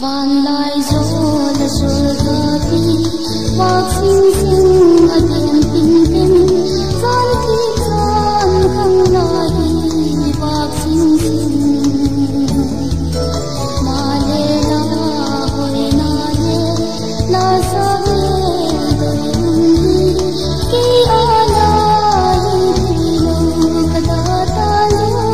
van lai zo la sol ka pi wak sing sing a den pin pin san ki san khang na hi wak sing sing ma le la hoi na le la sa le doi ki ala hi lo ka da ta lo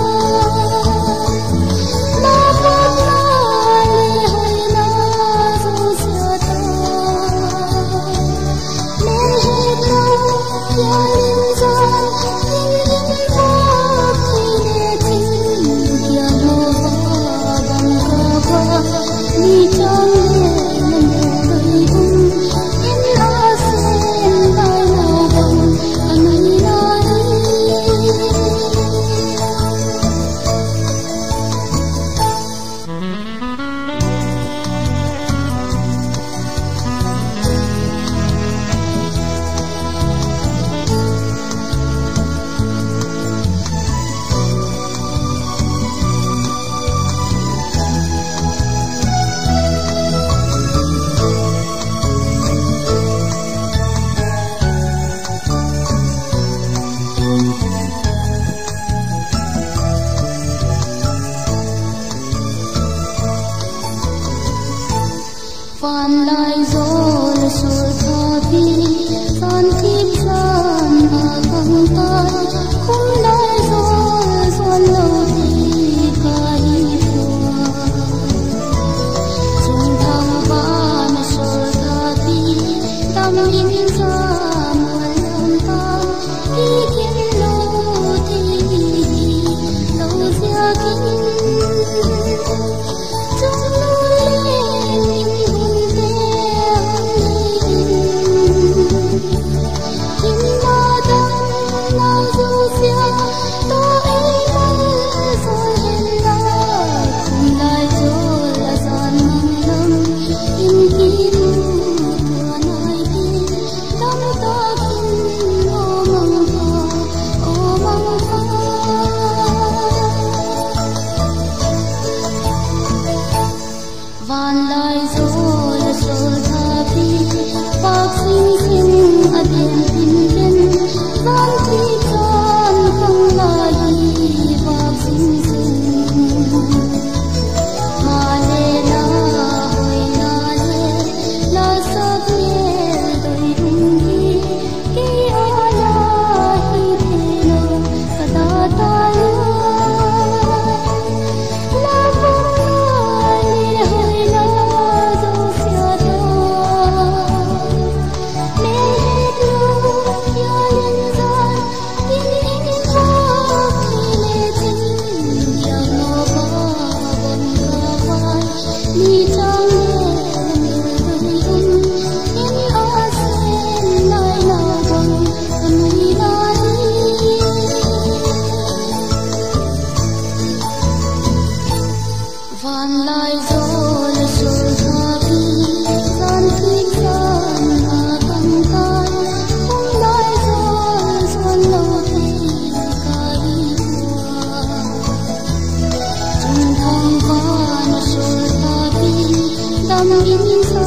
van lai zo la sol ka pi san kim san a kang tai khum lai zo son lo ti ka hi phua chung thang ba na sol ka pi tam in sa mual lam ta ki kin lo ti lo sia kin van lai zo la sol ka pi wak sing sing a den pin pin san ki san khang na hi wak sing sing ma le la hoi na le la sa le doi ki ala hi pheno ka da ta lo van lai zo la sol ka pi san kim san a kang tai khum lai zo son lo ti ka hi phua chung thang ba na sol ka pi dam in sa